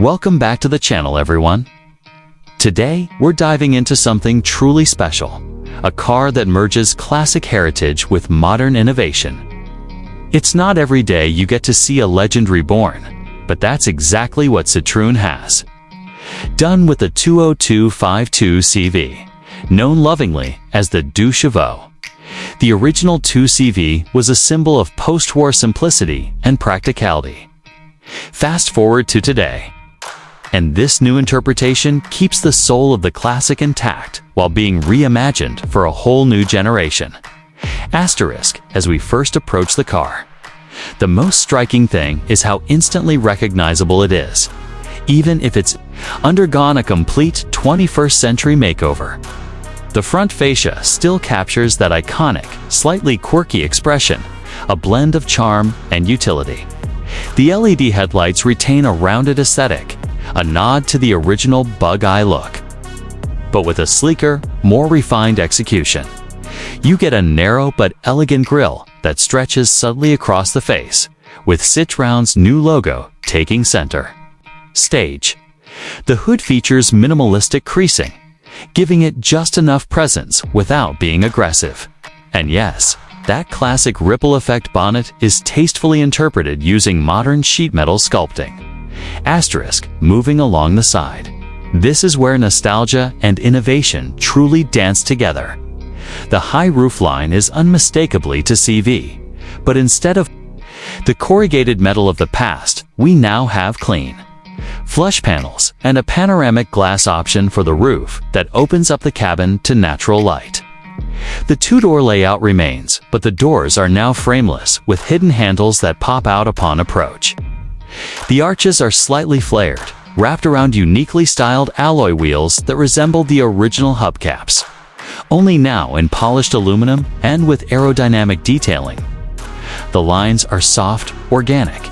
Welcome back to the channel, everyone. Today, we're diving into something truly special, a car that merges classic heritage with modern innovation. It's not every day you get to see a legend reborn, but that's exactly what Citroën has. Done with the 2CV, known lovingly as the 2CV. The original 2CV was a symbol of post-war simplicity and practicality. Fast forward to today, and this new interpretation keeps the soul of the classic intact while being reimagined for a whole new generation. Asterisk as we first approach the car. The most striking thing is how instantly recognizable it is, even if it's undergone a complete 21st century makeover. The front fascia still captures that iconic, slightly quirky expression, a blend of charm and utility. The LED headlights retain a rounded aesthetic, a nod to the original bug-eye look, but with a sleeker, more refined execution. You get a narrow but elegant grille that stretches subtly across the face, with Citroën's new logo taking center stage. The hood features minimalistic creasing, giving it just enough presence without being aggressive. And yes, that classic ripple effect bonnet is tastefully interpreted using modern sheet metal sculpting. Asterisk moving along the side. This is where nostalgia and innovation truly dance together. The high roofline is unmistakably 2CV, but instead of the corrugated metal of the past, we now have clean, flush panels and a panoramic glass option for the roof that opens up the cabin to natural light. The two-door layout remains, but the doors are now frameless with hidden handles that pop out upon approach. The arches are slightly flared, wrapped around uniquely styled alloy wheels that resemble the original hubcaps, only now in polished aluminum and with aerodynamic detailing. The lines are soft, organic.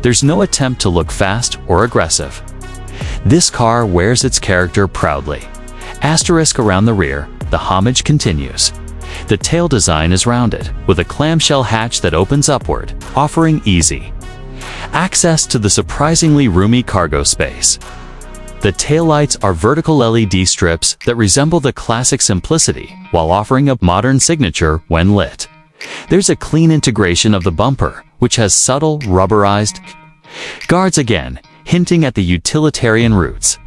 There's no attempt to look fast or aggressive. This car wears its character proudly. Asterisk around the rear, the homage continues. The tail design is rounded, with a clamshell hatch that opens upward, offering easy access to the surprisingly roomy cargo space. The taillights are vertical LED strips that resemble the classic simplicity while offering a modern signature when lit. There's a clean integration of the bumper, which has subtle, rubberized guards again, hinting at the utilitarian roots.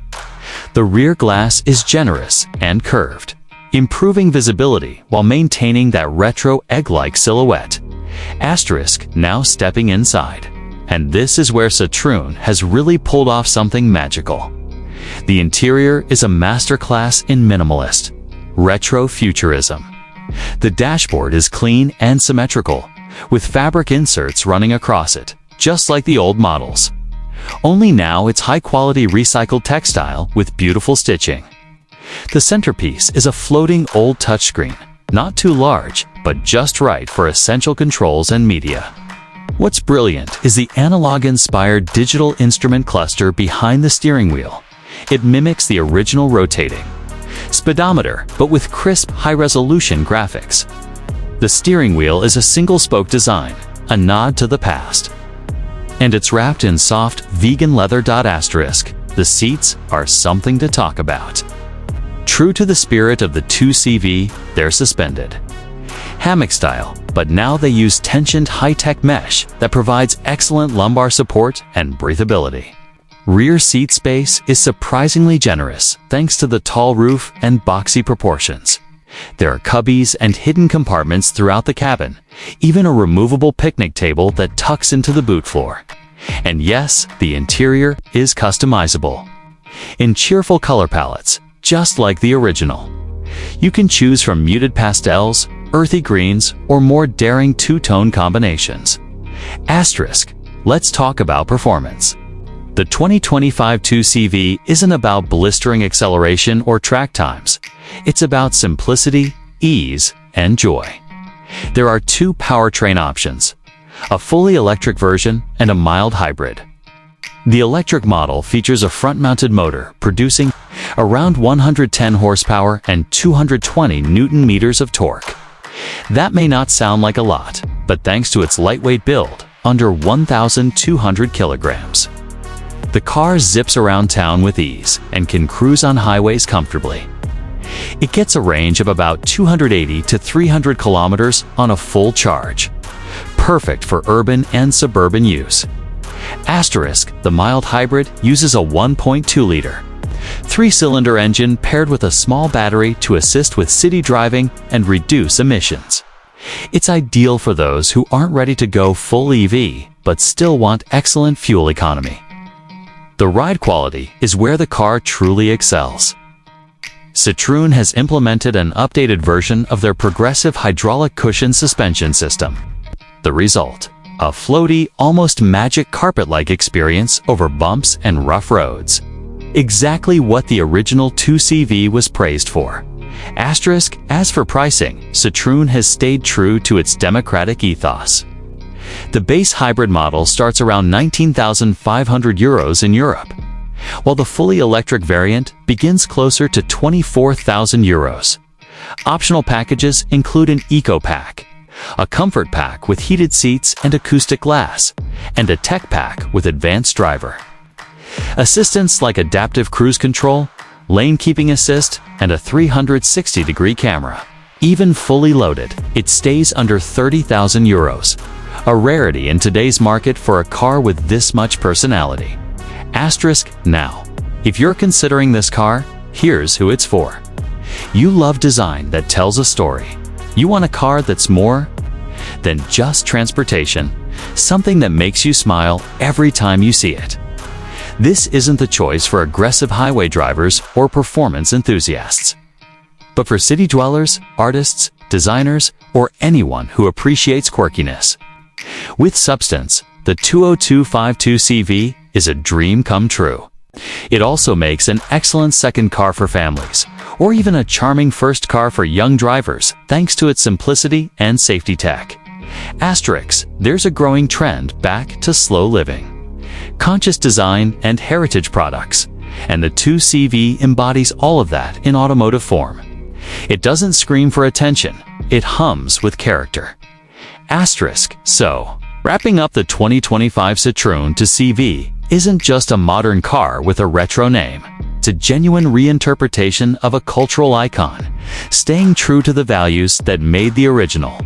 The rear glass is generous and curved, improving visibility while maintaining that retro egg-like silhouette. Asterisk now stepping inside. And this is where Citroën has really pulled off something magical. The interior is a masterclass in minimalist, retro futurism. The dashboard is clean and symmetrical, with fabric inserts running across it, just like the old models. Only now it's high-quality recycled textile with beautiful stitching. The centerpiece is a floating old touchscreen, not too large, but just right for essential controls and media. What's brilliant is the analog-inspired digital instrument cluster behind the steering wheel. It mimics the original rotating speedometer, but with crisp, high-resolution graphics. The steering wheel is a single-spoke design, a nod to the past. And it's wrapped in soft, vegan leather. Asterisk. The seats are something to talk about. True to the spirit of the 2CV, they're suspended hammock style, but now they use tensioned high-tech mesh that provides excellent lumbar support and breathability. Rear seat space is surprisingly generous thanks to the tall roof and boxy proportions. There are cubbies and hidden compartments throughout the cabin, even a removable picnic table that tucks into the boot floor. And yes, the interior is customizable in cheerful color palettes, just like the original. You can choose from muted pastels, earthy greens, or more daring two-tone combinations. Asterisk. Let's talk about performance. The 2025 2CV isn't about blistering acceleration or track times. It's about simplicity, ease, and joy. There are two powertrain options, a fully electric version and a mild hybrid. The electric model features a front-mounted motor producing around 110 horsepower and 220 Newton-meters of torque. That may not sound like a lot, but thanks to its lightweight build, under 1,200 kilograms, The car zips around town with ease and can cruise on highways comfortably. It gets a range of about 280 to 300 kilometers on a full charge. Perfect for urban and suburban use. Asterisk, the mild hybrid uses a 1.2-liter, 3-cylinder engine paired with a small battery to assist with city driving and reduce emissions. It's ideal for those who aren't ready to go full EV but still want excellent fuel economy. The ride quality is where the car truly excels. Citroën has implemented an updated version of their progressive hydraulic cushion suspension system. The result: a floaty, almost magic carpet-like experience over bumps and rough roads. Exactly what the original 2CV was praised for. Asterisk, as for pricing, Citroën has stayed true to its democratic ethos. The base hybrid model starts around €19,500 in Europe, while the fully electric variant begins closer to €24,000. Optional packages include an Eco Pack, a comfort pack with heated seats and acoustic glass, and a tech pack with advanced driver assistance like adaptive cruise control, lane keeping assist, and a 360-degree camera. Even fully loaded, it stays under €30,000, a rarity in today's market for a car with this much personality. Asterisk, now, if you're considering this car, here's who it's for. You love design that tells a story. You want a car that's more than just transportation, something that makes you smile every time you see it. This isn't the choice for aggressive highway drivers or performance enthusiasts, but for city dwellers, artists, designers, or anyone who appreciates quirkiness. With substance, the 2CV is a dream come true. It also makes an excellent second car for families, or even a charming first car for young drivers thanks to its simplicity and safety tech. Asterisk, there's a growing trend back to slow living, conscious design, and heritage products, and the 2CV embodies all of that in automotive form. It doesn't scream for attention, it hums with character. Asterisk, so, wrapping up the 2025 Citroën 2CV isn't just a modern car with a retro name. It's a genuine reinterpretation of a cultural icon, staying true to the values that made the original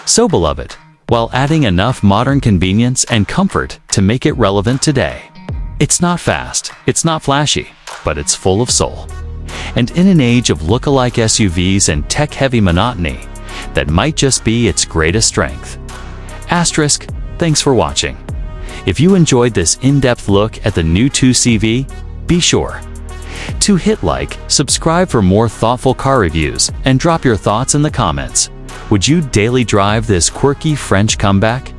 so beloved, while adding enough modern convenience and comfort to make it relevant today. It's not fast, it's not flashy, but it's full of soul. And in an age of look-alike SUVs and tech-heavy monotony, that might just be its greatest strength. Asterisk, thanks for watching. If you enjoyed this in-depth look at the new 2CV, be sure to hit like, subscribe for more thoughtful car reviews, and drop your thoughts in the comments. Would you daily drive this quirky French comeback?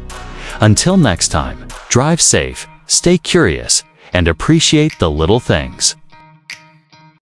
Until next time, drive safe, stay curious, and appreciate the little things.